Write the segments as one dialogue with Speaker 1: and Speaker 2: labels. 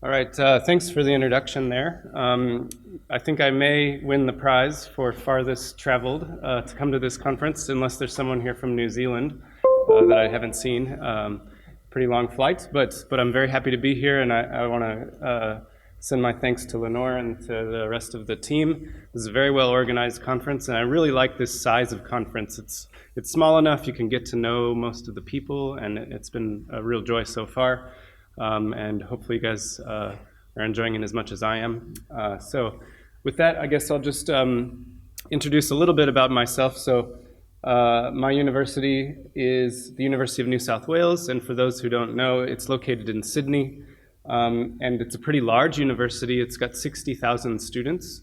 Speaker 1: All right, thanks for the introduction there. I think I may win the prize for farthest traveled to come to this conference, unless there's someone here from New Zealand that I haven't seen. Pretty long flight, but I'm very happy to be here, and I want to send my thanks to Lenore and to the rest of the team. This is a very well organized conference, and I really like this size of conference. It's small enough you can get to know most of the people, and it's been a real joy so far. And hopefully you guys are enjoying it as much as I am. So with that, I guess I'll just introduce a little bit about myself. So my university is the University of New South Wales, and for those who don't know, it's located in Sydney, and it's a pretty large university. It's got 60,000 students,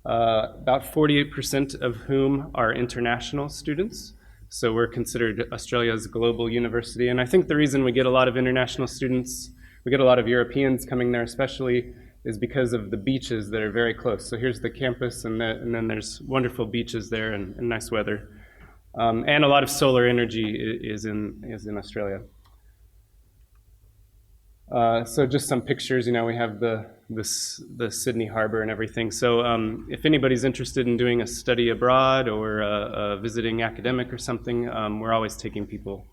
Speaker 1: about 48% of whom are international students. So we're considered Australia's global university, and I think the reason we get a lot of international students, we get a lot of Europeans coming there especially, is because of the beaches that are very close. So here's the campus, and then there's wonderful beaches there and nice weather. And a lot of solar energy is in Australia. So just some pictures, you know, we have the Sydney Harbor and everything. So if anybody's interested in doing a study abroad or a visiting academic or something, we're always taking people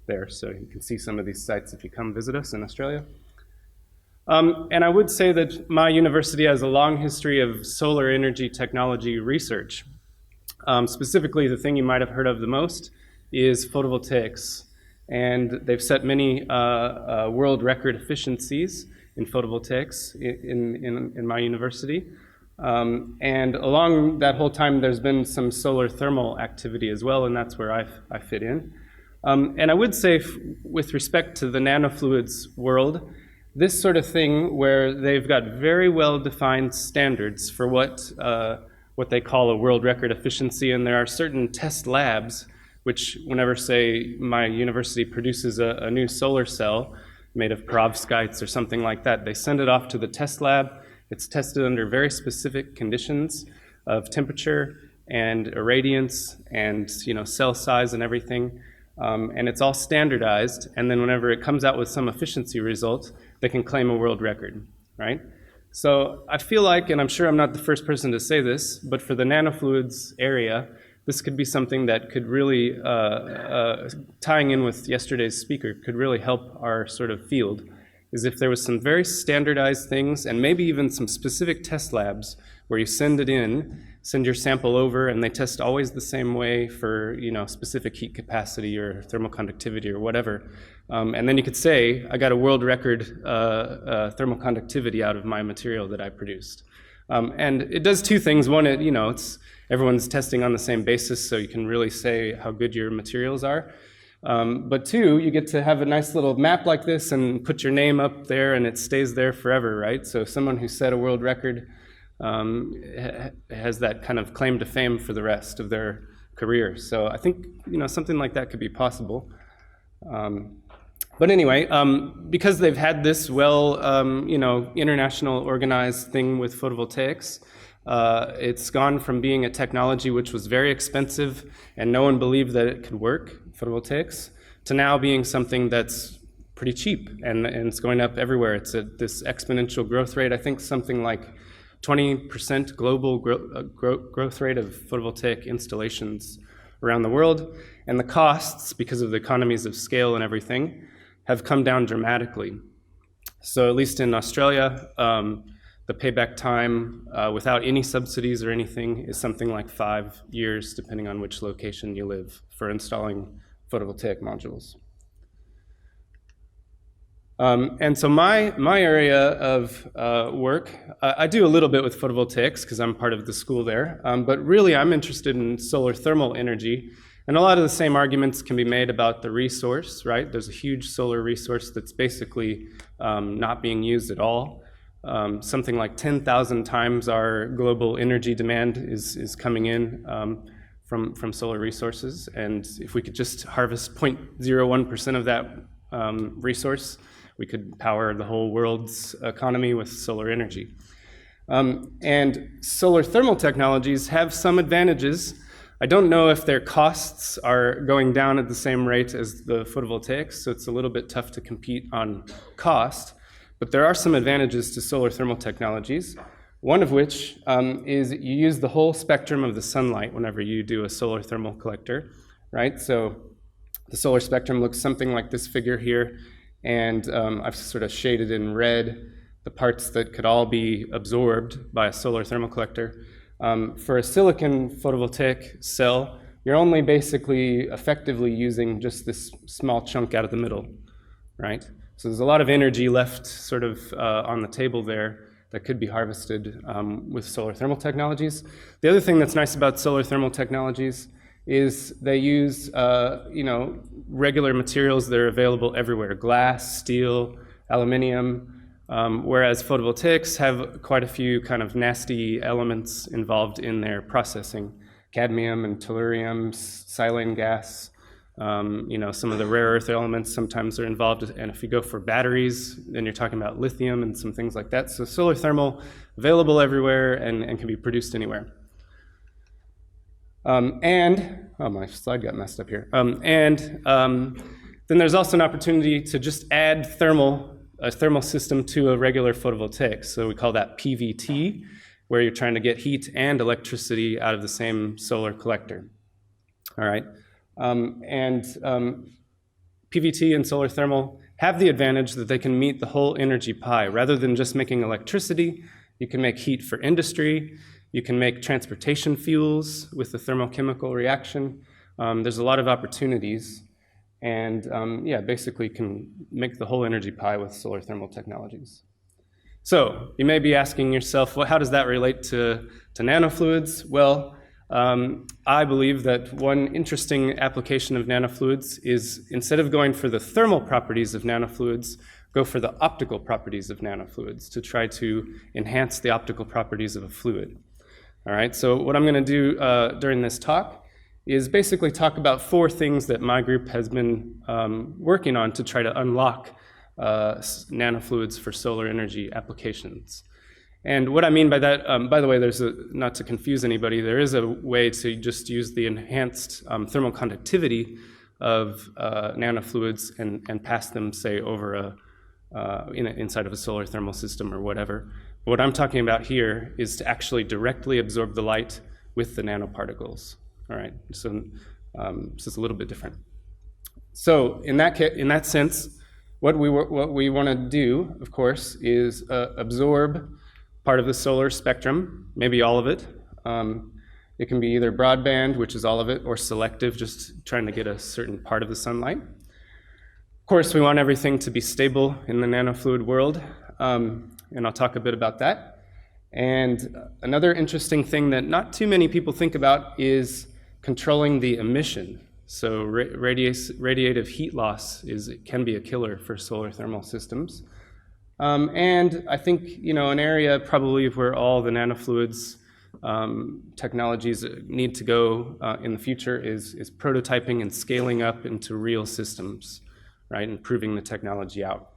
Speaker 1: there. So you can see some of these sites if you come visit us in Australia. And I would say that my university has a long history of solar energy technology research. Specifically, the thing you might have heard of the most is photovoltaics. And they've set many world record efficiencies in photovoltaics in my university. And along that whole time, there's been some solar thermal activity as well, and that's where I fit in. And I would say, with respect to the nanofluids world, this sort of thing where they've got very well-defined standards for what they call a world record efficiency, and there are certain test labs which, whenever, say, my university produces a new solar cell made of perovskites or something like that, they send it off to the test lab. It's tested under very specific conditions of temperature and irradiance and, you know, cell size and everything. And it's all standardized, and then whenever it comes out with some efficiency result, they can claim a world record, right? So I feel like, and I'm sure I'm not the first person to say this, but for the nanofluids area, this could be something that could really, tying in with yesterday's speaker, could really help our sort of field, is if there was some very standardized things and maybe even some specific test labs where you send your sample over, and they test always the same way for, you know, specific heat capacity or thermal conductivity or whatever. And then you could say, I got a world record thermal conductivity out of my material that I produced. And it does two things. One, everyone's testing on the same basis, so you can really say how good your materials are. But two, you get to have a nice little map like this and put your name up there, and it stays there forever, right? So someone who set a world record has that kind of claim to fame for the rest of their career. So I think, you know, something like that could be possible. But anyway, because they've had this international organized thing with photovoltaics, it's gone from being a technology which was very expensive and no one believed that it could work, photovoltaics, to now being something that's pretty cheap, and it's going up everywhere. It's at this exponential growth rate. I think something like 20% global growth rate of photovoltaic installations around the world. And the costs, because of the economies of scale and everything, have come down dramatically. So at least in Australia, the payback time without any subsidies or anything is something like 5 years, depending on which location you live, for installing photovoltaic modules. And so my area of work, I do a little bit with photovoltaics because I'm part of the school there, but really I'm interested in solar thermal energy. And a lot of the same arguments can be made about the resource, right? There's a huge solar resource that's basically not being used at all. Something like 10,000 times our global energy demand is coming in from solar resources. And if we could just harvest 0.01% of that resource, we could power the whole world's economy with solar energy. And solar thermal technologies have some advantages. I don't know if their costs are going down at the same rate as the photovoltaics, so it's a little bit tough to compete on cost. But there are some advantages to solar thermal technologies, one of which is you use the whole spectrum of the sunlight whenever you do a solar thermal collector, right? So the solar spectrum looks something like this figure here, and I've sort of shaded in red the parts that could all be absorbed by a solar thermal collector. For a silicon photovoltaic cell, you're only basically effectively using just this small chunk out of the middle, right? So there's a lot of energy left sort of on the table there that could be harvested with solar thermal technologies. The other thing that's nice about solar thermal technologies is they use regular materials that are available everywhere: glass, steel, aluminium, whereas photovoltaics have quite a few kind of nasty elements involved in their processing: cadmium and tellurium, silane gas. Some of the rare earth elements sometimes are involved, and if you go for batteries, then you're talking about lithium and some things like that. So solar thermal, available everywhere and can be produced anywhere. My slide got messed up here. Then there's also an opportunity to just add a thermal system to a regular photovoltaic. So we call that PVT, where you're trying to get heat and electricity out of the same solar collector. All right. PVT and solar thermal have the advantage that they can meet the whole energy pie. Rather than just making electricity, you can make heat for industry. You can make transportation fuels with the thermochemical reaction. There's a lot of opportunities, and basically can make the whole energy pie with solar thermal technologies. So you may be asking yourself, well, how does that relate to nanofluids? Well, I believe that one interesting application of nanofluids is, instead of going for the thermal properties of nanofluids, go for the optical properties of nanofluids to try to enhance the optical properties of a fluid. All right, so what I'm going to do during this talk is basically talk about 4 things that my group has been working on to try to unlock nanofluids for solar energy applications. And what I mean by that, by the way, not to confuse anybody, there is a way to just use the enhanced thermal conductivity of nanofluids and pass them, say, over inside of a solar thermal system or whatever. What I'm talking about here is to actually directly absorb the light with the nanoparticles. All right, so this is a little bit different. So in that sense, what we want to do, of course, is absorb part of the solar spectrum, maybe all of it. It can be either broadband, which is all of it, or selective, just trying to get a certain part of the sunlight. Of course, we want everything to be stable in the nanofluid world, and I'll talk a bit about that. And another interesting thing that not too many people think about is controlling the emission. So radiative heat loss can be a killer for solar thermal systems. And I think, an area probably where all the nanofluids technologies need to go in the future is prototyping and scaling up into real systems, right, and proving the technology out.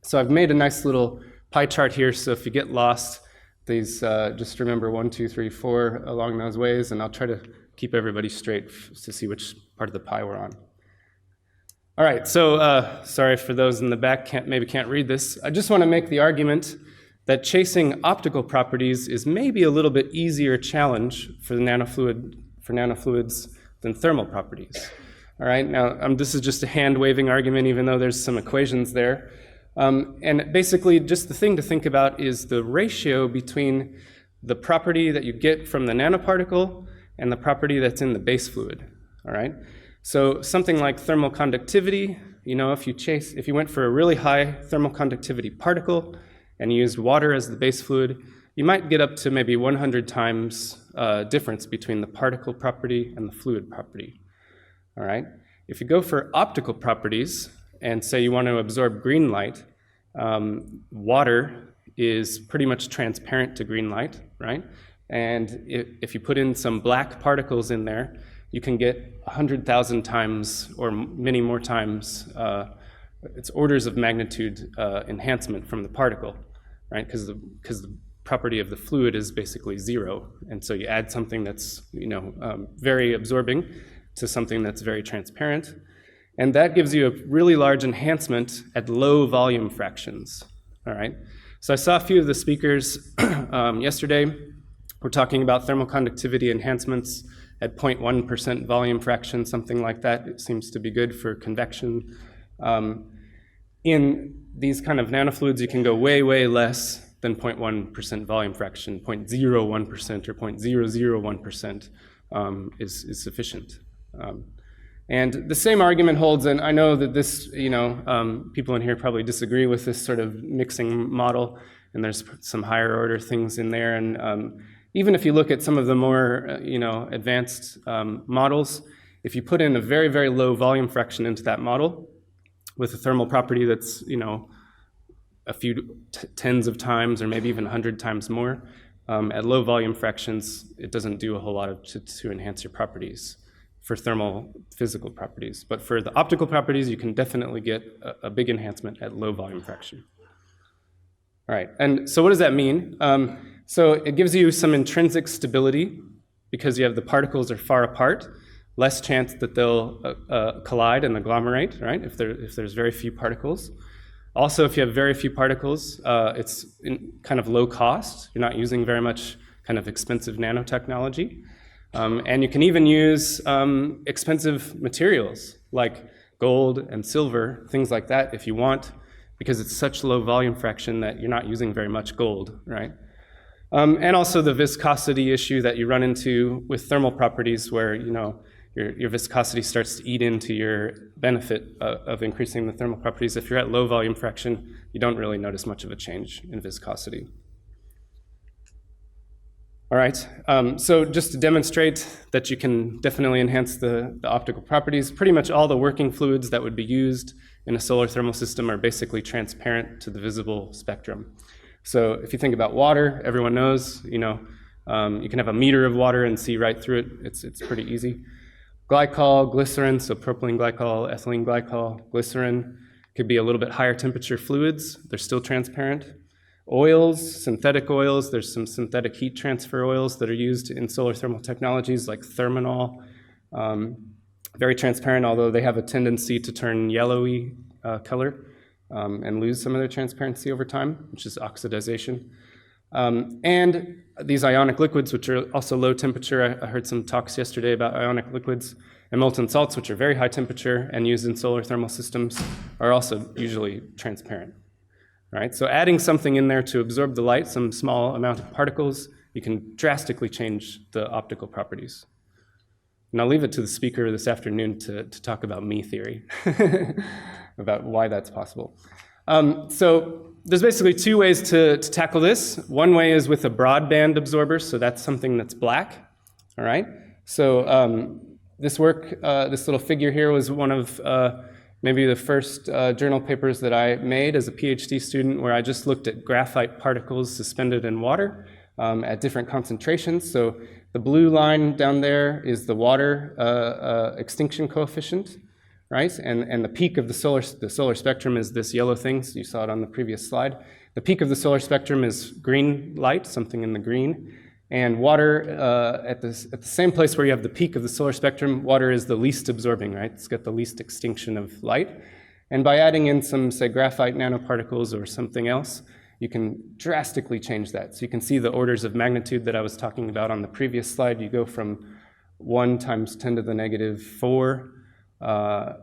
Speaker 1: So I've made a nice little pie chart here, so if you get lost, these just remember 1, 2, 3, 4 along those ways, and I'll try to keep everybody straight to see which part of the pie we're on. All right, so sorry for those in the back maybe can't read this. I just want to make the argument that chasing optical properties is maybe a little bit easier challenge for nanofluids than thermal properties. All right, now this is just a hand-waving argument, even though there's some equations there. And basically, just the thing to think about is the ratio between the property that you get from the nanoparticle and the property that's in the base fluid. All right. So something like thermal conductivity, if you went for a really high thermal conductivity particle and used water as the base fluid, you might get up to maybe 100 times difference between the particle property and the fluid property. All right. If you go for optical properties and say you want to absorb green light, water is pretty much transparent to green light, right? And if you put in some black particles in there, you can get 100,000 times or many more times, it's orders of magnitude enhancement from the particle, right? Because the property of the fluid is basically 0. And so you add something that's very absorbing to something that's very transparent. And that gives you a really large enhancement at low volume fractions, all right? So I saw a few of the speakers yesterday. We're talking about thermal conductivity enhancements at 0.1% volume fraction, something like that. It seems to be good for convection. In these kind of nanofluids, you can go way, way less than 0.1% volume fraction. 0.01% or 0.001% is sufficient. And the same argument holds, and I know that this, people in here probably disagree with this sort of mixing model, and there's some higher order things in there. And even if you look at some of the more, advanced models, if you put in a very, very low volume fraction into that model with a thermal property that's, a few tens of times or maybe even 100 times more, at low volume fractions, it doesn't do a whole lot to enhance your properties for thermal physical properties. But for the optical properties, you can definitely get a big enhancement at low volume fraction. All right, and so what does that mean? So it gives you some intrinsic stability because you have the particles are far apart, less chance that they'll collide and agglomerate, right, if there's very few particles. Also, if you have very few particles, it's kind of low cost. You're not using very much kind of expensive nanotechnology. And you can even use expensive materials like gold and silver, things like that if you want, because it's such low volume fraction that you're not using very much gold, right? And also the viscosity issue that you run into with thermal properties where, your viscosity starts to eat into your benefit of increasing the thermal properties. If you're at low volume fraction, you don't really notice much of a change in viscosity. All right, so just to demonstrate that you can definitely enhance the optical properties, pretty much all the working fluids that would be used in a solar thermal system are basically transparent to the visible spectrum. So if you think about water, everyone knows, you can have a meter of water and see right through it. It's pretty easy. Glycol, glycerin, so propylene glycol, ethylene glycol, glycerin, could be a little bit higher temperature fluids. They're still transparent. Oils, synthetic oils, there's some synthetic heat transfer oils that are used in solar thermal technologies like thermanol. Very transparent, although they have a tendency to turn yellowy color and lose some of their transparency over time, which is oxidization. And these ionic liquids, which are also low temperature. I heard some talks yesterday about ionic liquids. And molten salts, which are very high temperature and used in solar thermal systems, are also usually transparent. Right? So adding something in there to absorb the light, some small amount of particles, you can drastically change the optical properties. And I'll leave it to the speaker this afternoon to talk about me theory, about why that's possible. So there's basically two ways to tackle this. One way is with a broadband absorber, so that's something that's black. All right? So this work, this little figure here was one of maybe the first journal papers that I made as a PhD student, where I just looked at graphite particles suspended in water at different concentrations. So the blue line down there is the water extinction coefficient, right? And the peak of the solar spectrum is this yellow thing. So you saw it on the previous slide. The peak of the solar spectrum is green light, something in the green. And water, at the same place where you have the peak of the solar spectrum, water is the least absorbing, right? It's got the least extinction of light. And by adding in some, say, graphite nanoparticles or something else, you can drastically change that. So you can see the orders of magnitude that I was talking about on the previous slide. You go from 1 times 10 to the negative 4, as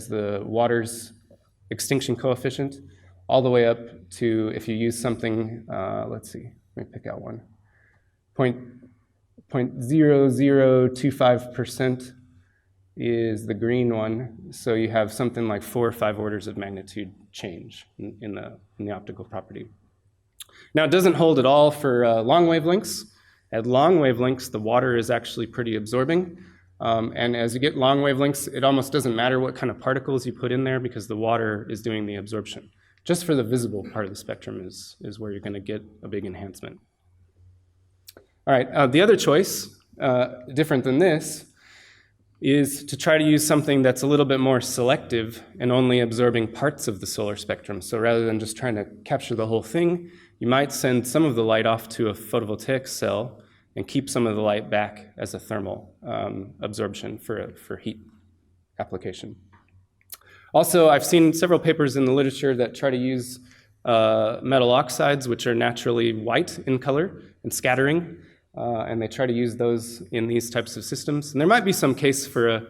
Speaker 1: the water's extinction coefficient, all the way up to, if you use something, let's see, let me pick out one. 0.0025% is the green one. So you have something like 4 or 5 orders of magnitude change in the optical property. Now, it doesn't hold at all for long wavelengths. At long wavelengths, the water is actually pretty absorbing. And as you get long wavelengths, it almost doesn't matter what kind of particles you put in there because the water is doing the absorption. Just for the visible part of the spectrum is where you're going to get a big enhancement. All right, the other choice, different than this, is to try to use something that's a little bit more selective and only absorbing parts of the solar spectrum. So rather than just trying to capture the whole thing, you might send some of the light off to a photovoltaic cell and keep some of the light back as a thermal absorption for heat application. Also, I've seen several papers in the literature that try to use metal oxides, which are naturally white in color and scattering, and they try to use those in these types of systems. And there might be some case for a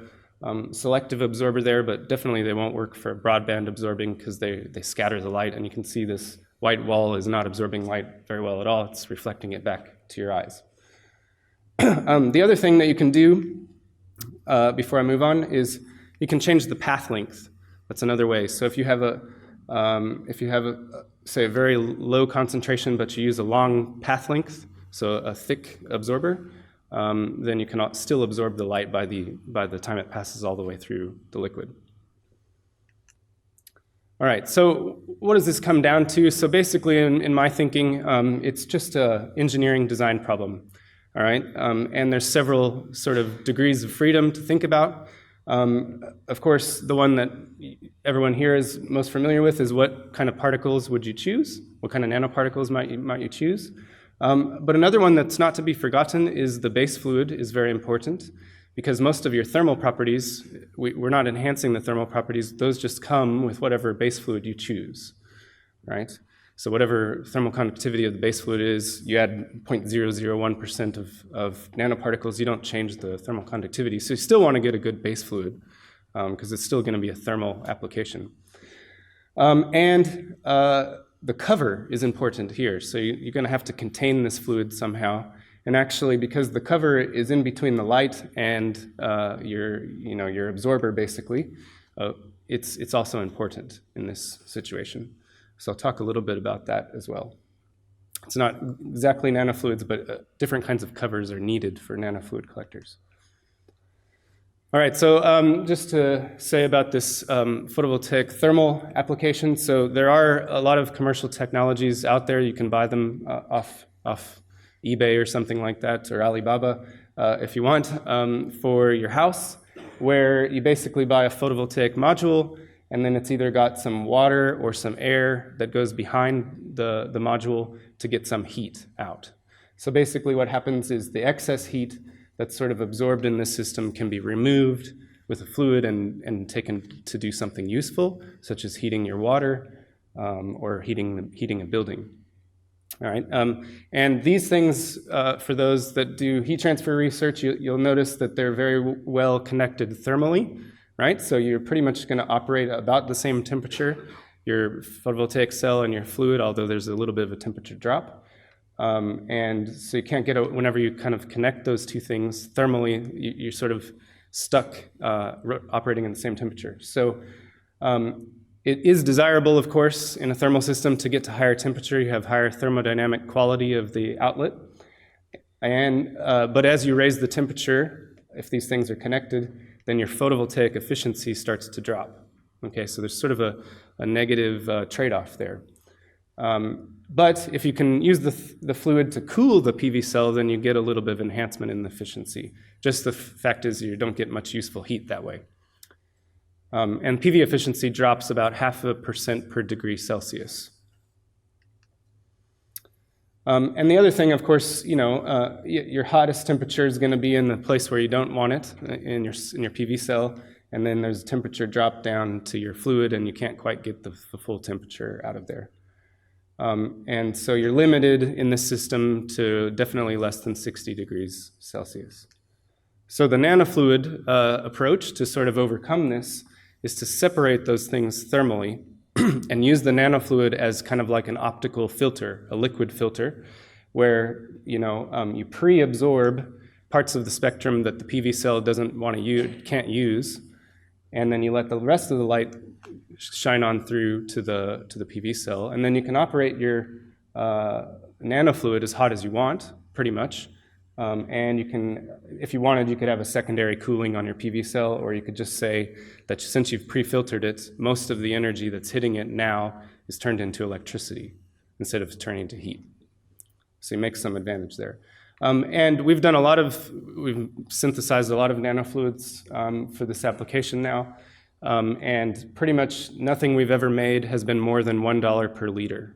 Speaker 1: selective absorber there, but definitely they won't work for broadband absorbing because they scatter the light, and you can see this white wall is not absorbing light very well at all. It's reflecting it back to your eyes. The other thing that you can do before I move on is you can change the path length. That's another way. So if you have say a very low concentration, but you use a long path length, so a thick absorber, then you can still absorb the light by the time it passes all the way through the liquid. All right, so what does this come down to? So basically, in my thinking, it's just an engineering design problem. All right, and there's several sort of degrees of freedom to think about. Of course, the one that everyone here is most familiar with is what kind of particles would you choose? What kind of nanoparticles might you choose? But another one that's not to be forgotten is the base fluid is very important, because most of your thermal properties, we're not enhancing the thermal properties, those just come with whatever base fluid you choose, right? So whatever thermal conductivity of the base fluid is, you add 0.001% of nanoparticles, you don't change the thermal conductivity. So you still want to get a good base fluid, because it's still going to be a thermal application. The cover is important here. So you're going to have to contain this fluid somehow. And actually, because the cover is in between the light and your absorber, basically, it's also important in this situation. So I'll talk a little bit about that as well. It's not exactly nanofluids, but different kinds of covers are needed for nanofluid collectors. All right, so just to say about this photovoltaic thermal application, so there are a lot of commercial technologies out there. You can buy them off eBay or something like that, or Alibaba, if you want, for your house, where you basically buy a photovoltaic module, and then it's either got some water or some air that goes behind the module to get some heat out. So basically what happens is the excess heat that's sort of absorbed in this system can be removed with a fluid and taken to do something useful, such as heating your water or heating a building. All right, and these things, for those that do heat transfer research, you'll notice that they're very well connected thermally, right? So you're pretty much going to operate about the same temperature, your photovoltaic cell and your fluid, although there's a little bit of a temperature drop. And so you can't whenever you kind of connect those two things thermally, you're sort of stuck operating in the same temperature. So it is desirable, of course, in a thermal system to get to higher temperature. You have higher thermodynamic quality of the outlet. But as you raise the temperature, if these things are connected, then your photovoltaic efficiency starts to drop. Okay, so there's sort of a negative trade-off there. But if you can use the fluid to cool the PV cell, then you get a little bit of enhancement in the efficiency. Just the fact is you don't get much useful heat that way. And PV efficiency drops about 0.5% per degree Celsius. And the other thing, of course, your hottest temperature is going to be in the place where you don't want it, in your PV cell, and then there's a temperature drop down to your fluid, and you can't quite get the full temperature out of there. And so you're limited in this system to definitely less than 60 degrees Celsius. So the nanofluid approach to sort of overcome this is to separate those things thermally and use the nanofluid as kind of like an optical filter, a liquid filter, where you pre-absorb parts of the spectrum that the PV cell can't use, and then you let the rest of the light shine on through to the PV cell, and then you can operate your nanofluid as hot as you want, pretty much. And you can, if you wanted, you could have a secondary cooling on your PV cell, or you could just say that since you've pre-filtered it, most of the energy that's hitting it now is turned into electricity instead of turning into heat. So you make some advantage there. And we've synthesized a lot of nanofluids for this application now. And pretty much nothing we've ever made has been more than $1 per liter.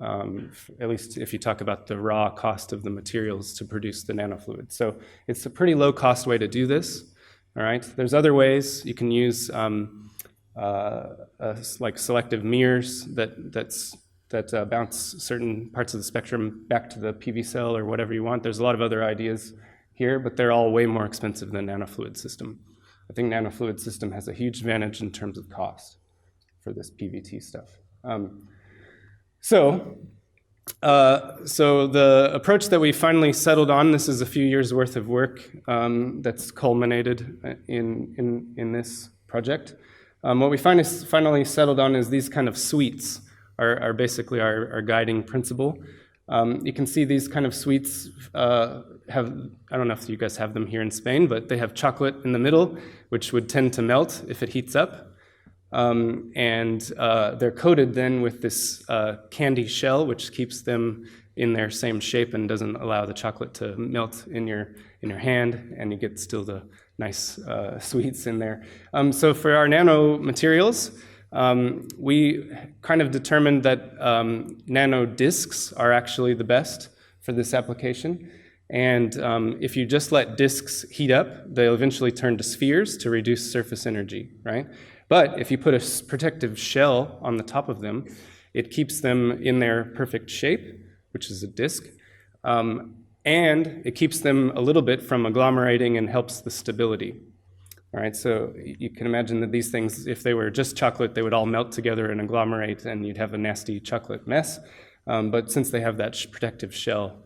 Speaker 1: At least if you talk about the raw cost of the materials to produce the nanofluid. So it's a pretty low cost way to do this, all right? There's other ways. You can use like selective mirrors that bounce certain parts of the spectrum back to the PV cell or whatever you want. There's a lot of other ideas here, but they're all way more expensive than nanofluid system. I think nanofluid system has a huge advantage in terms of cost for this PVT stuff. So the approach that we finally settled on, this is a few years worth of work that's culminated in this project. What we finally settled on is these kind of suites are basically our guiding principle. You can see these kind of suites have, I don't know if you guys have them here in Spain, but they have chocolate in the middle, which would tend to melt if it heats up. And they're coated then with this candy shell, which keeps them in their same shape and doesn't allow the chocolate to melt in your hand, and you get still the nice sweets in there. So for our nano materials, we kind of determined that nano discs are actually the best for this application. And if you just let discs heat up, they'll eventually turn to spheres to reduce surface energy, right? But if you put a protective shell on the top of them, it keeps them in their perfect shape, which is a disc, and it keeps them a little bit from agglomerating and helps the stability. All right, so you can imagine that these things, if they were just chocolate, they would all melt together and agglomerate, and you'd have a nasty chocolate mess. But since they have that protective shell,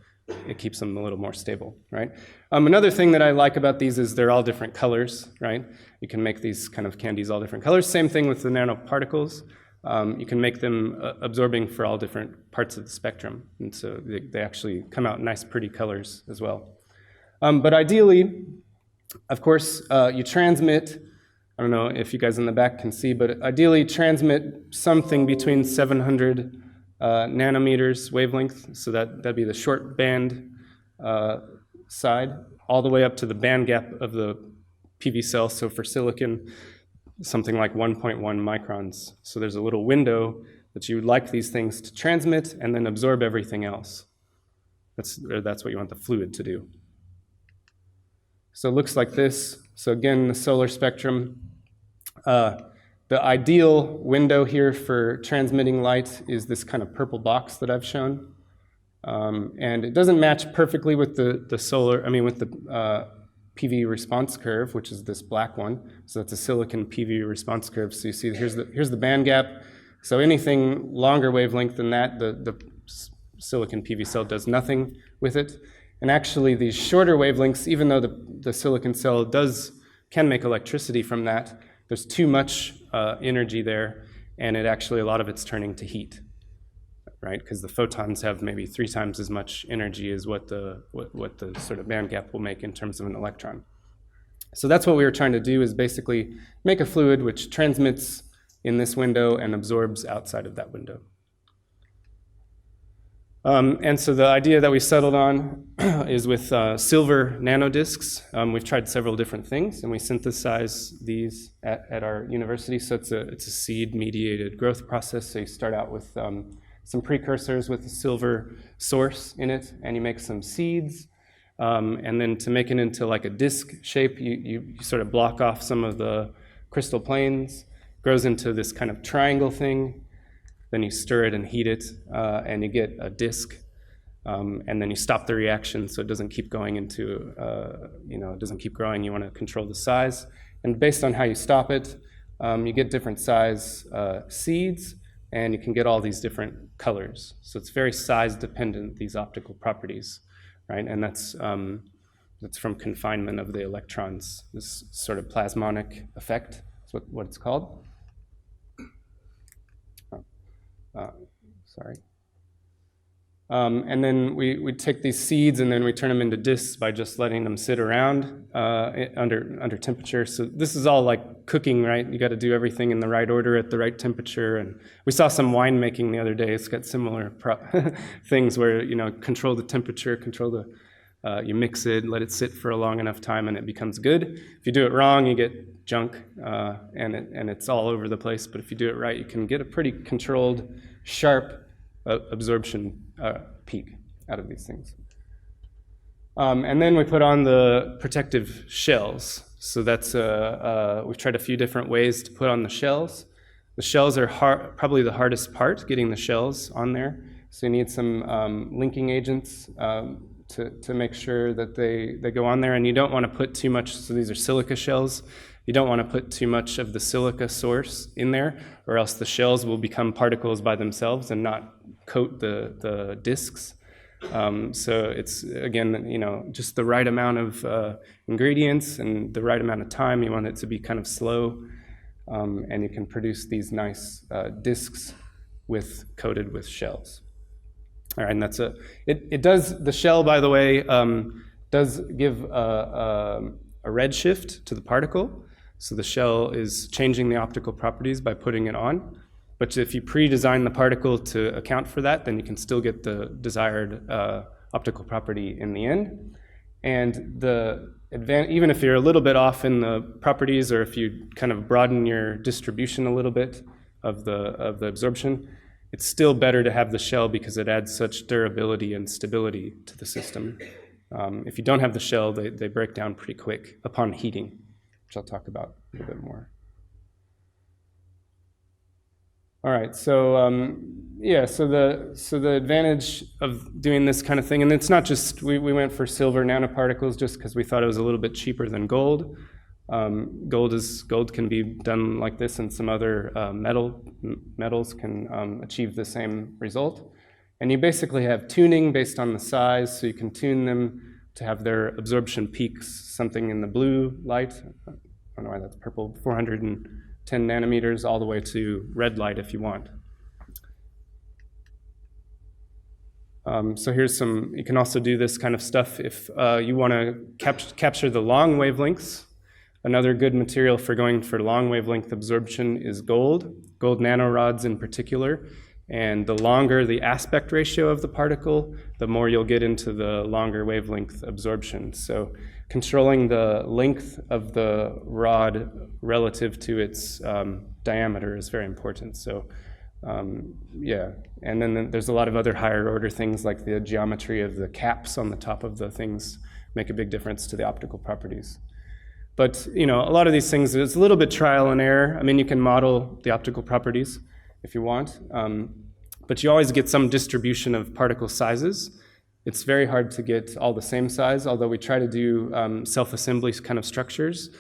Speaker 1: it keeps them a little more stable, right? Another thing that I like about these is they're all different colors, right? You can make these kind of candies all different colors. Same thing with the nanoparticles. You can make them absorbing for all different parts of the spectrum. And so they actually come out nice, pretty colors as well. But ideally, of course, you transmit, I don't know if you guys in the back can see, but ideally transmit something between 700 nanometers wavelength, so that'd be the short band side, all the way up to the band gap of the PV cell. So for silicon, something like 1.1 microns. So there's a little window that you would like these things to transmit and then absorb everything else. That's what you want the fluid to do. So it looks like this. So again, the solar spectrum. The ideal window here for transmitting light is this kind of purple box that I've shown. And it doesn't match perfectly with with the PV response curve, which is this black one. So that's a silicon PV response curve. So you see here's the band gap. So anything longer wavelength than that, the silicon PV cell does nothing with it. And actually these shorter wavelengths, even though the silicon cell can make electricity from that, there's too much energy there, and a lot of it's turning to heat, right? Because the photons have maybe 3 times as much energy as what the sort of band gap will make in terms of an electron. So that's what we were trying to do, is basically make a fluid which transmits in this window and absorbs outside of that window. And so the idea that we settled on is with silver nanodiscs. We've tried several different things, and we synthesize these at our university. So it's a seed-mediated growth process. So you start out with some precursors with a silver source in it, and you make some seeds. And then to make it into like a disc shape, you sort of block off some of the crystal planes. Grows into this kind of triangle thing. Then you stir it and heat it, and you get a disc, and then you stop the reaction so it doesn't keep going into, it doesn't keep growing. You want to control the size. And based on how you stop it, you get different size seeds, and you can get all these different colors. So it's very size dependent, these optical properties, right? And that's from confinement of the electrons, this sort of plasmonic effect. That's what it's called. And then we take these seeds and then we turn them into discs by just letting them sit around under temperature. So this is all like cooking, right? You got to do everything in the right order at the right temperature. And we saw some wine making the other day. It's got similar things where, control the temperature, you mix it, let it sit for a long enough time, and it becomes good. If you do it wrong, you get junk, and it's all over the place. But if you do it right, you can get a pretty controlled, sharp absorption peak out of these things. And then we put on the protective shells. So that's we've tried a few different ways to put on the shells. The shells are probably the hardest part, getting the shells on there. So you need some linking agents to make sure that they go on there. And you don't want to put too much, so these are silica shells. You don't want to put too much of the silica source in there, or else the shells will become particles by themselves and not coat the discs. So it's, again, just the right amount of ingredients and the right amount of time. You want it to be kind of slow, and you can produce these nice discs coated with shells. All right, and that's it does, the shell, by the way, does give a redshift to the particle. So the shell is changing the optical properties by putting it on. But if you pre-design the particle to account for that, then you can still get the desired optical property in the end. And even if you're a little bit off in the properties, or if you kind of broaden your distribution a little bit of the absorption, it's still better to have the shell because it adds such durability and stability to the system. If you don't have the shell, they break down pretty quick upon heating, which I'll talk about a little bit more. All right, so so the advantage of doing this kind of thing, and it's not just, we went for silver nanoparticles just because we thought it was a little bit cheaper than gold. Gold can be done like this, and some other metals can achieve the same result. And you basically have tuning based on the size, so you can tune them to have their absorption peaks, something in the blue light, I don't know why that's purple, 410 nanometers, all the way to red light if you want. So here's you can also do this kind of stuff if you want to capture the long wavelengths. Another good material for going for long wavelength absorption is gold nanorods in particular. And the longer the aspect ratio of the particle, the more you'll get into the longer wavelength absorption. So controlling the length of the rod relative to its diameter is very important. So and then there's a lot of other higher order things, like the geometry of the caps on the top of the things make a big difference to the optical properties. But a lot of these things, it's a little bit trial and error. I mean, you can model the optical properties if you want, but you always get some distribution of particle sizes. It's very hard to get all the same size, although we try to do self-assembly kind of structures.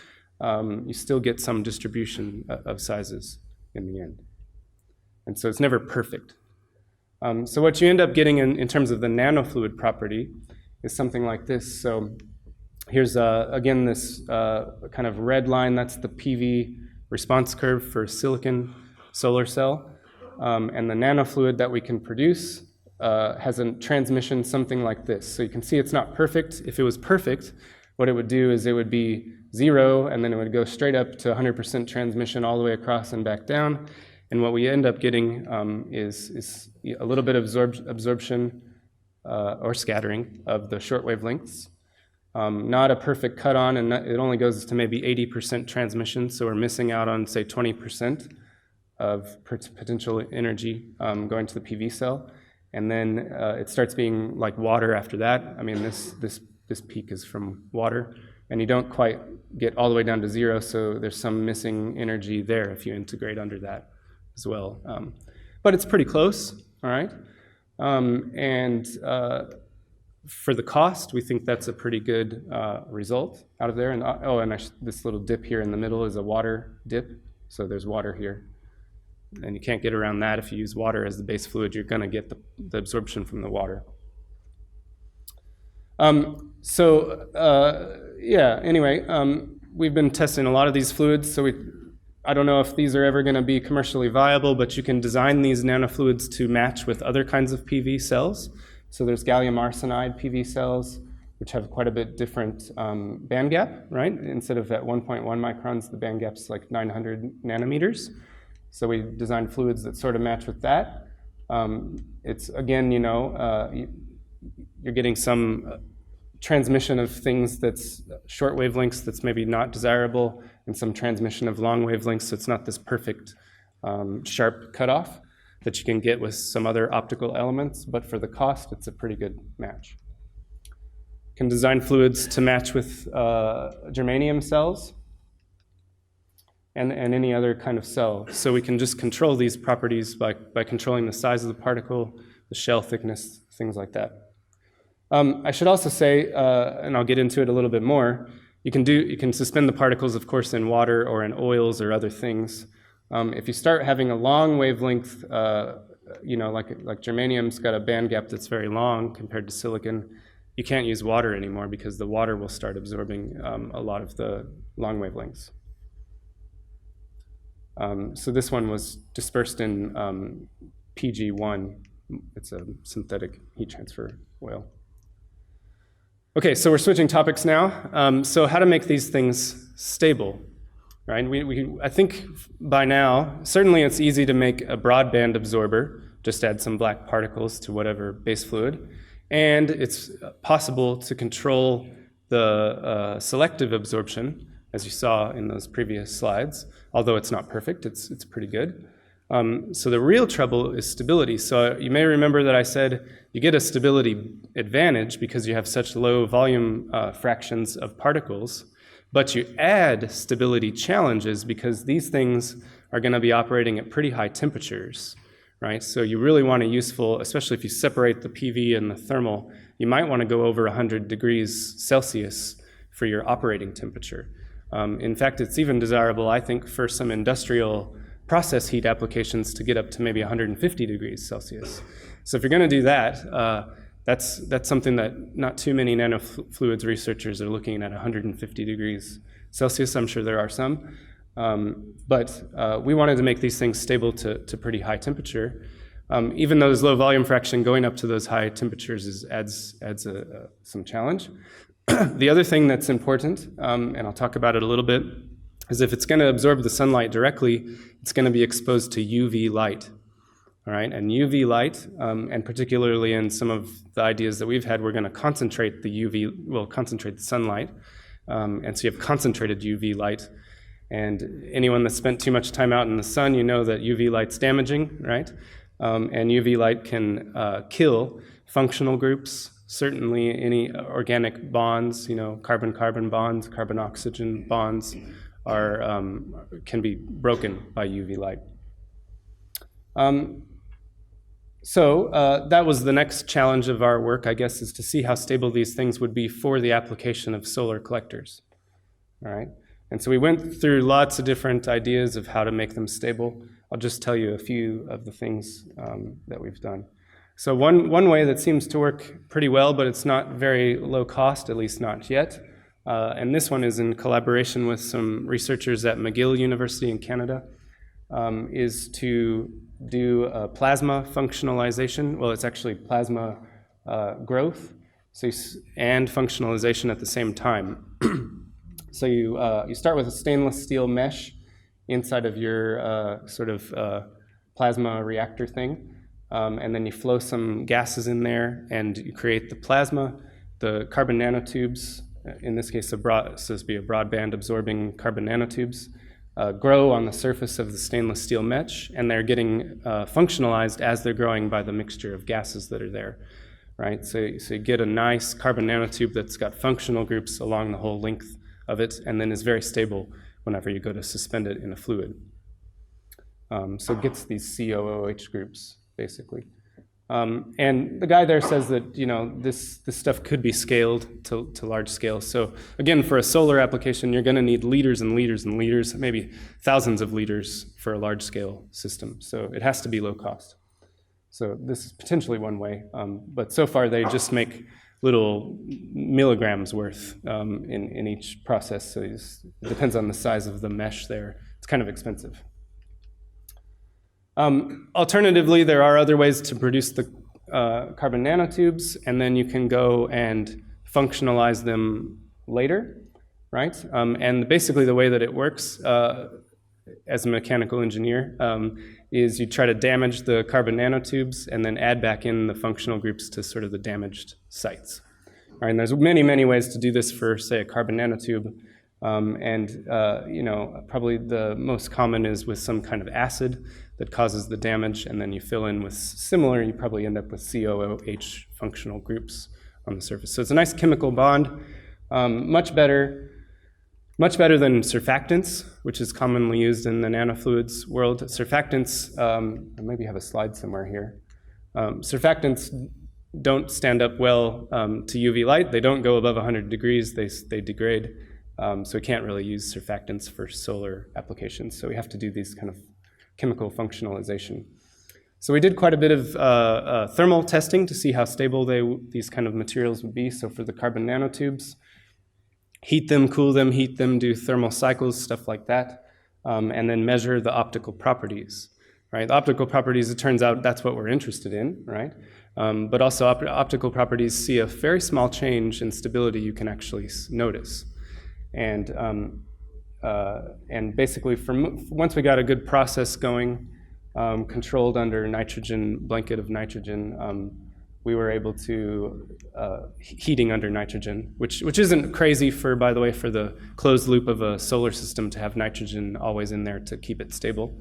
Speaker 1: You still get some distribution of sizes in the end. And so it's never perfect. So what you end up getting in terms of the nanofluid property is something like this. So here's, again, this kind of red line. That's the PV response curve for silicon solar cell. And the nanofluid that we can produce has a transmission something like this. So you can see it's not perfect. If it was perfect, what it would do is it would be 0, and then it would go straight up to 100% transmission all the way across and back down. And what we end up getting is a little bit of absorption or scattering of the short wavelengths. Not a perfect cut-on, and it only goes to maybe 80% transmission, so we're missing out on, say, 20% of potential energy going to the PV cell. And then it starts being like water after that. I mean, this peak is from water, and you don't quite get all the way down to 0, so there's some missing energy there if you integrate under that as well. But it's pretty close, all right? And for the cost, we think that's a pretty good result out of there. And this little dip here in the middle is a water dip, so there's water here. And you can't get around that. If you use water as the base fluid, you're going to get the absorption from the water. Anyway, we've been testing a lot of these fluids, so I don't know if these are ever going to be commercially viable, but you can design these nanofluids to match with other kinds of PV cells. So there's gallium arsenide PV cells, which have quite a bit different band gap, right? Instead of at 1.1 microns, the band gap's like 900 nanometers. So we designed fluids that sort of match with that. It's, again, you're getting some transmission of things that's short wavelengths that's maybe not desirable, and some transmission of long wavelengths, so it's not this perfect sharp cutoff that you can get with some other optical elements, but for the cost, it's a pretty good match. can design fluids to match with germanium cells and any other kind of cell. So we can just control these properties by controlling the size of the particle, the shell thickness, things like that. I should also say, and I'll get into it a little bit more, you can suspend the particles, of course, in water or in oils or other things. If you start having a long wavelength, like germanium's got a band gap that's very long compared to silicon, you can't use water anymore because the water will start absorbing a lot of the long wavelengths. So this one was dispersed in PG1. It's a synthetic heat transfer oil. Okay, so we're switching topics now. So how to make these things stable, right? I think by now, certainly it's easy to make a broadband absorber, just add some black particles to whatever base fluid, and it's possible to control the selective absorption, as you saw in those previous slides, although it's not perfect, it's pretty good. So the real trouble is stability. So you may remember that I said you get a stability advantage because you have such low volume fractions of particles, but you add stability challenges because these things are going to be operating at pretty high temperatures, right? So you really want a useful, especially if you separate the PV and the thermal, you might want to go over 100 degrees Celsius for your operating temperature. In fact, it's even desirable, I think, for some industrial process heat applications to get up to maybe 150 degrees Celsius. So if you're going to do that, that's something that not too many nanofluids researchers are looking at 150 degrees Celsius. I'm sure there are some. But we wanted to make these things stable to pretty high temperature. Even though there's low volume fraction, going up to those high temperatures adds some challenge. The other thing that's important, and I'll talk about it a little bit, is if it's going to absorb the sunlight directly, it's going to be exposed to UV light. All right, and UV light, and particularly in some of the ideas that we've had, we're going to concentrate the sunlight, and so you have concentrated UV light. And anyone that's spent too much time out in the sun, you know that UV light's damaging, right? And UV light can kill functional groups, certainly any organic bonds, carbon-carbon bonds, carbon-oxygen bonds can be broken by UV light. So that was the next challenge of our work, I guess, is to see how stable these things would be for the application of solar collectors. All right, and so we went through lots of different ideas of how to make them stable. I'll just tell you a few of the things that we've done. So one way that seems to work pretty well, but it's not very low cost, at least not yet, and this one is in collaboration with some researchers at McGill University in Canada, is to do a plasma functionalization. Well, it's actually plasma growth and functionalization at the same time. So you start with a stainless steel mesh inside of your plasma reactor thing, and then you flow some gases in there, and you create the plasma. The carbon nanotubes, in this case, supposed to be a broadband absorbing carbon nanotubes, grow on the surface of the stainless steel mesh, and they're getting functionalized as they're growing by the mixture of gases that are there, right? So you get a nice carbon nanotube that's got functional groups along the whole length of it, and then is very stable whenever you go to suspend it in a fluid. So it gets these COOH groups, basically. And the guy there says that this stuff could be scaled to large scale. So again, for a solar application, you're going to need liters and liters and liters, maybe thousands of liters for a large scale system. So it has to be low cost. So this is potentially one way, but so far they just make little milligrams worth in each process. So it depends on the size of the mesh there. It's kind of expensive. Alternatively, there are other ways to produce the carbon nanotubes, and then you can go and functionalize them later, right? And basically the way that it works as a mechanical engineer is you try to damage the carbon nanotubes and then add back in the functional groups to sort of the damaged sites. All right, and there's many, many ways to do this for, say, a carbon nanotube. Probably the most common is with some kind of acid that causes the damage, and then you fill in with similar, you probably end up with COOH functional groups on the surface. So it's a nice chemical bond, much better than surfactants, which is commonly used in the nanofluids world. Surfactants, I maybe have a slide somewhere here. Surfactants don't stand up well to UV light. They don't go above 100 degrees. They degrade. So we can't really use surfactants for solar applications. So we have to do these kind of chemical functionalization. So we did quite a bit of thermal testing to see how stable these kind of materials would be. So for the carbon nanotubes, heat them, cool them, heat them, do thermal cycles, stuff like that, and then measure the optical properties. Right? The optical properties, it turns out that's what we're interested in, right? But also optical properties see a very small change in stability you can actually notice. And basically, once we got a good process going, controlled under nitrogen, blanket of nitrogen, we were able to heating under nitrogen, which isn't crazy by the way, for the closed loop of a solar system to have nitrogen always in there to keep it stable,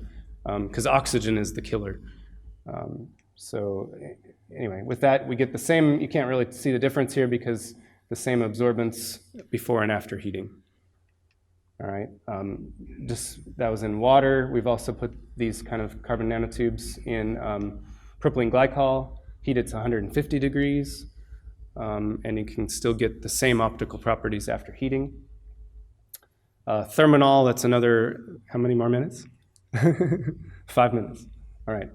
Speaker 1: because oxygen is the killer. So anyway, with that, we get the same, you can't really see the difference here because the same absorbance before and after heating. All right, that was in water. We've also put these kind of carbon nanotubes in propylene glycol, heat it to 150 degrees, and you can still get the same optical properties after heating. Thermonol, that's another, how many more minutes? 5 minutes. All right.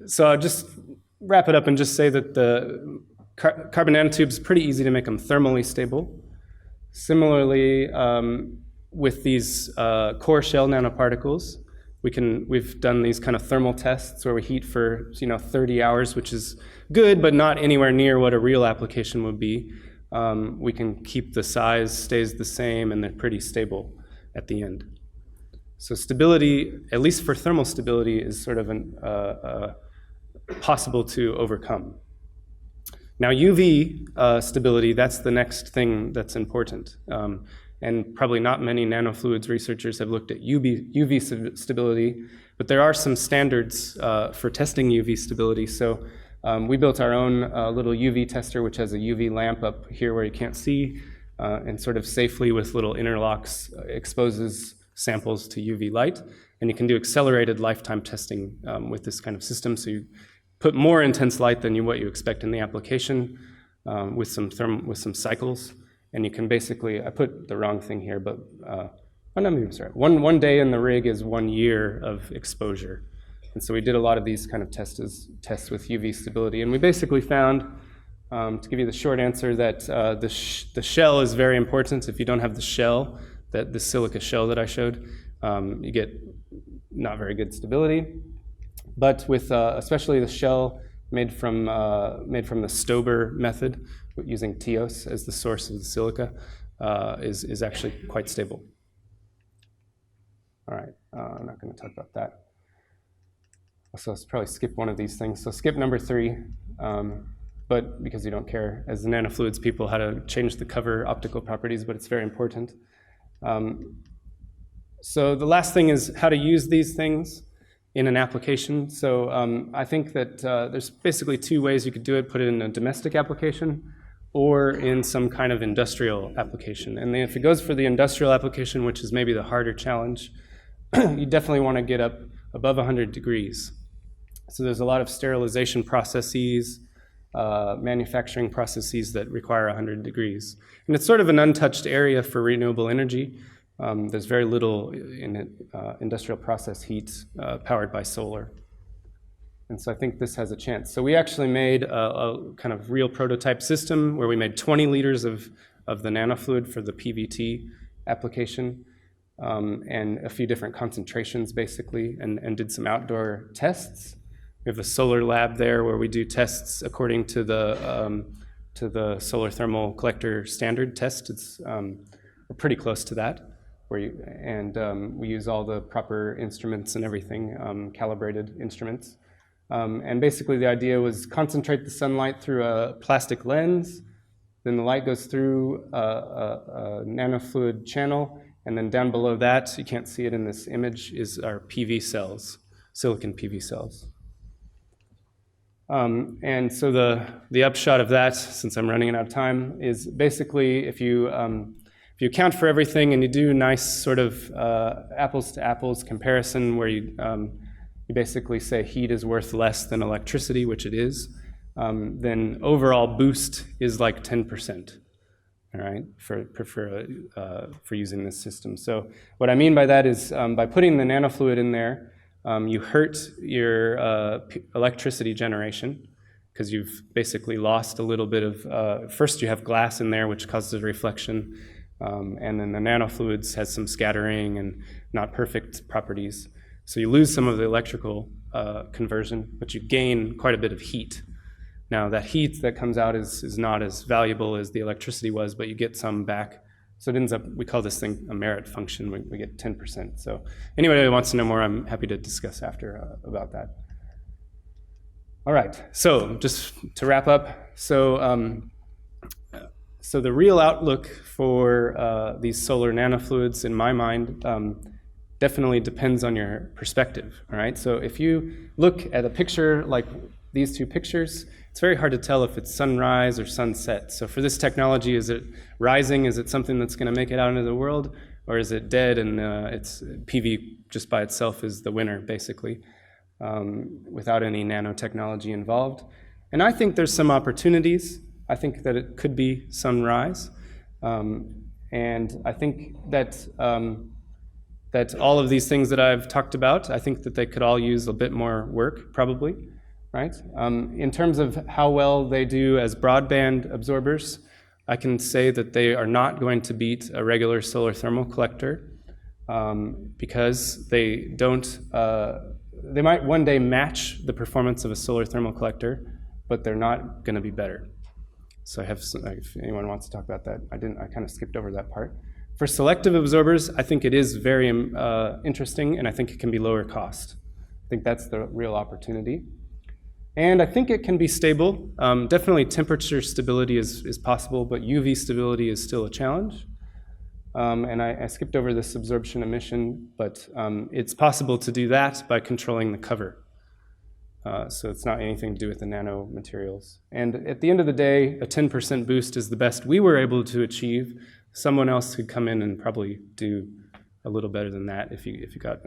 Speaker 1: So I'll just wrap it up and just say that the carbon nanotubes, pretty easy to make them thermally stable. Similarly, with these core shell nanoparticles, we've done these kind of thermal tests where we heat for 30 hours, which is good, but not anywhere near what a real application would be. We can keep the size stays the same, and they're pretty stable at the end. So stability, at least for thermal stability, is sort of possible to overcome. Now UV stability, that's the next thing that's important. And probably not many nanofluids researchers have looked at UV stability, but there are some standards for testing UV stability. So we built our own little UV tester, which has a UV lamp up here where you can't see, and sort of safely with little interlocks exposes samples to UV light. And you can do accelerated lifetime testing with this kind of system. So you put more intense light than what you expect in the application with some cycles. And you can basically, I put the wrong thing here, but one day in the rig is 1 year of exposure. And so we did a lot of these kind of tests with UV stability. And we basically found, to give you the short answer, that the shell is very important. If you don't have the shell, the silica shell that I showed, you get not very good stability. But with especially the shell made from the Stober method, using TEOS as the source of the silica, is actually quite stable. All right, I'm not going to talk about that. So I'll probably skip one of these things. So skip number 3, but because you don't care as the nanofluids people how to change the cover optical properties, but it's very important. So the last thing is how to use these things in an application. So I think that there's basically 2 ways you could do it: put it in a domestic application or in some kind of industrial application. And then if it goes for the industrial application, which is maybe the harder challenge, you definitely want to get up above 100 degrees. So there's a lot of sterilization processes, manufacturing processes that require 100 degrees. And it's sort of an untouched area for renewable energy. There's very little in it, industrial process heat powered by solar. And so I think this has a chance. So we actually made a kind of real prototype system where we made 20 liters of the nanofluid for the PVT application, and a few different concentrations basically, and did some outdoor tests. We have a solar lab there where we do tests according to the solar thermal collector standard test. We're pretty close to that. We use all the proper instruments and everything, calibrated instruments. And basically the idea was concentrate the sunlight through a plastic lens, then the light goes through a nanofluid channel, and then down below that, you can't see it in this image, is our PV cells, silicon PV cells. And so the upshot of that, since I'm running out of time, is basically if you account for everything and you do a nice sort of apples to apples comparison where you basically say heat is worth less than electricity, which it is, then overall boost is like 10%. All right, for using this system. So what I mean by that is by putting the nanofluid in there, you hurt your electricity generation because you've basically lost a little bit of, first you have glass in there which causes reflection, and then the nanofluids has some scattering and not perfect properties. So you lose some of the electrical conversion, but you gain quite a bit of heat. Now that heat that comes out is not as valuable as the electricity was, but you get some back. So it ends up, we call this thing a merit function, we get 10%. So anybody who wants to know more, I'm happy to discuss after about that. All right, so just to wrap up, so the real outlook for these solar nanofluids, in my mind, definitely depends on your perspective, all right? So if you look at a picture like these two pictures, it's very hard to tell if it's sunrise or sunset. So for this technology, is it rising? Is it something that's going to make it out into the world? Or is it dead and it's PV just by itself is the winner, basically, without any nanotechnology involved? And I think there's some opportunities. I think that it could be sunrise. And I think that that all of these things that I've talked about, I think that they could all use a bit more work, probably. Right? In terms of how well they do as broadband absorbers, I can say that they are not going to beat a regular solar thermal collector because they don't, they might one day match the performance of a solar thermal collector, but they're not going to be better. So I have, if anyone wants to talk about that, I kind of skipped over that part. For selective absorbers, I think it is very interesting, and I think it can be lower cost. I think that's the real opportunity. And I think it can be stable. Definitely temperature stability is possible, but UV stability is still a challenge. And I skipped over this absorption emission, but it's possible to do that by controlling the cover. So it's not anything to do with the nanomaterials. And at the end of the day, a 10% boost is the best we were able to achieve. Someone else could come in and probably do a little better than that if you got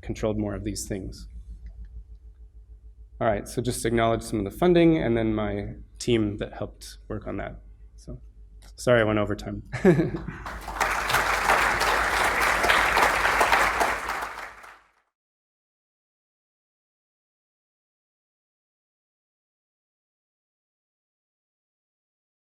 Speaker 1: controlled more of these things. All right, so just acknowledge some of the funding and then my team that helped work on that. So sorry I went over time.